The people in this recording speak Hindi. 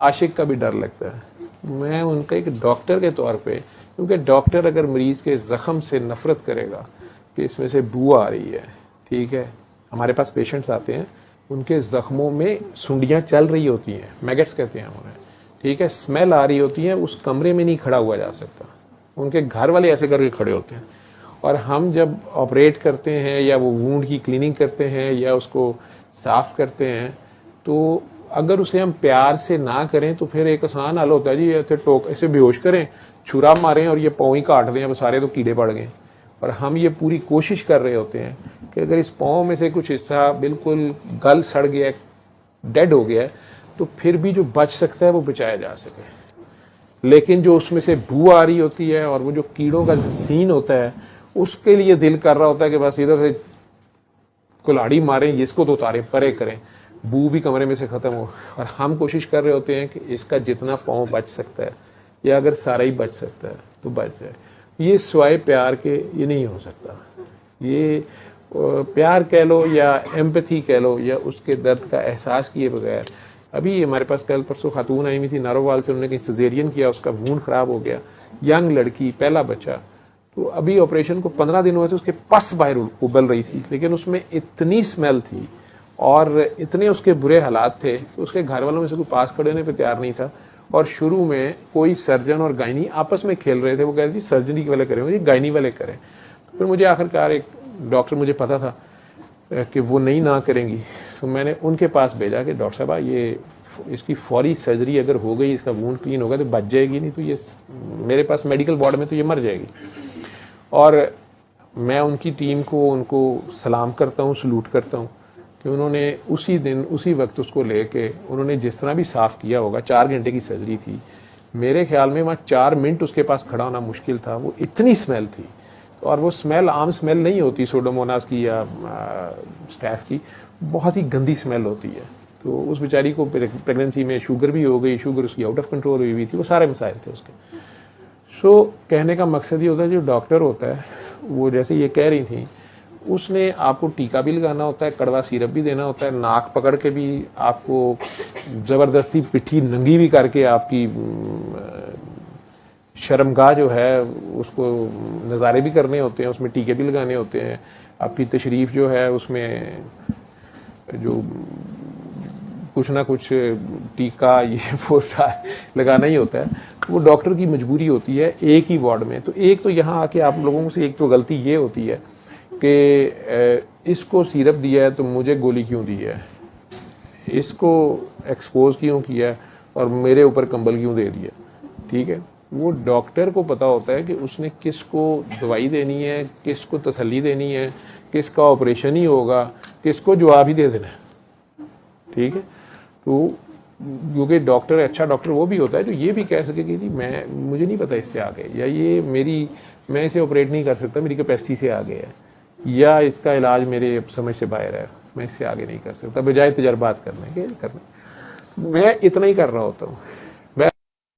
आशिक का भी डर लगता है। मैं उनका एक डॉक्टर के तौर पे, क्योंकि डॉक्टर अगर मरीज के जख्म से नफरत करेगा कि इसमें से बू आ रही है, ठीक है, हमारे पास पेशेंट्स आते हैं उनके जख्मों में सुंडियां चल रही होती हैं, मैगेट्स कहते हैं उन्हें, ठीक है, स्मेल आ रही होती है, उस कमरे में नहीं खड़ा हुआ जा सकता, उनके घर वाले ऐसे करके खड़े होते हैं। और हम जब ऑपरेट करते हैं या वो वूंड की क्लीनिंग करते हैं या उसको साफ करते हैं, तो अगर उसे हम प्यार से ना करें तो फिर एक आसान हल होता है जी, ऐसे टोक ऐसे बेहोश करें, छुरा मारें और ये पाँव ही काट दें, अब सारे तो कीड़े पड़ गए। और हम ये पूरी कोशिश कर रहे होते हैं कि अगर इस पाँव में से कुछ हिस्सा बिल्कुल गल सड़ गया, डेड हो गया है, तो फिर भी जो बच सकता है वो बचाया जा सके। लेकिन जो उसमें से बू आ रही होती है और वो जो कीड़ों का सीन होता है, उसके लिए दिल कर रहा होता है कि बस इधर से कुल्हाड़ी मारें, इसको तो उतारें, परे करें, बू भी कमरे में से खत्म हो। और हम कोशिश कर रहे होते हैं कि इसका जितना पाँव बच सकता है या अगर सारा ही बच सकता है तो बच जाए। ये सिवाय प्यार के ये नहीं हो सकता। ये प्यार कह लो या एम्पैथी कह लो या उसके दर्द का एहसास किए बगैर, अभी हमारे पास कल परसों खातून आई हुई थी नारोवाल से, उन्होंने कहीं सजेरियन किया, उसका वूंड खराब हो गया, यंग लड़की, पहला बच्चा, तो अभी ऑपरेशन को 15 दिन हुए थे, उसके पस बाहर उबल रही थी, लेकिन उसमें इतनी स्मेल थी और इतने उसके बुरे हालात थे कि उसके घर वालों में से कोई पास खड़े होने पर तैयार नहीं था। और शुरू में कोई सर्जन और गायनी आपस में खेल रहे थे, वो कह रहे थे सर्जरी वाले करें, मुझे गायनी वाले करें। तो फिर मुझे आखिरकार एक डॉक्टर, मुझे पता था कि वो नहीं ना करेंगी, तो मैंने उनके पास भेजा कि डॉक्टर साहब ये इसकी फौरी सर्जरी अगर हो गई, इसका वूंड क्लीन होगा तो बच जाएगी, नहीं तो ये मेरे पास मेडिकल वार्ड में तो ये मर जाएगी। और मैं उनकी टीम को उनको सलाम करता हूँ, सलूट करता हूँ कि उन्होंने उसी दिन उसी वक्त उसको लेके उन्होंने जिस तरह भी साफ किया होगा। 4 घंटे की सर्जरी थी, मेरे ख्याल में वहाँ 4 मिनट उसके पास खड़ा होना मुश्किल था, वो इतनी स्मेल थी। और वो स्मेल आम स्मेल नहीं होती सोडोमोनास की या स्टैफ की, बहुत ही गंदी स्मेल होती है। तो उस बेचारी को प्रेगनेंसी में शुगर भी हो गई, शुगर उसकी आउट ऑफ कंट्रोल हुई थी, वो सारे मसाइल थे उसके। सो कहने का मकसद ये होता है, जो डॉक्टर होता है वो जैसे ये कह रही थी, उसने आपको टीका भी लगाना होता है, कड़वा सिरप भी देना होता है, नाक पकड़ के भी आपको ज़बरदस्ती पिट्ठी नंगी भी करके आपकी शर्मगाह जो है उसको नज़ारे भी करने होते हैं, उसमें टीके भी लगाने होते हैं, आपकी तशरीफ़ जो है उसमें जो कुछ ना कुछ टीका ये वो लगाना ही होता है। वो डॉक्टर की मजबूरी होती है एक ही वार्ड में। तो एक तो यहाँ आके आप लोगों से एक तो गलती ये होती है कि इसको सिरप दिया है तो मुझे गोली क्यों दी है, इसको एक्सपोज क्यों किया और मेरे ऊपर कंबल क्यों दे दिया, ठीक है। वो डॉक्टर को पता होता है कि उसने किसको दवाई देनी है, किसको तसल्ली देनी है, किसका ऑपरेशन ही होगा, किसको जवाब ही दे देना है, ठीक है। तो क्योंकि डॉक्टर, अच्छा डॉक्टर वो भी होता है जो ये भी कह सके कि जी मुझे नहीं पता इससे आगे, या ये मैं इसे ऑपरेट नहीं कर सकता, मेरी कैपेसिटी से आगे है, या इसका इलाज मेरे समझ से बाहर है, मैं इससे आगे नहीं कर सकता, बजाय तजर्बात करने के। मैं इतना ही कर रहा होता हूँ।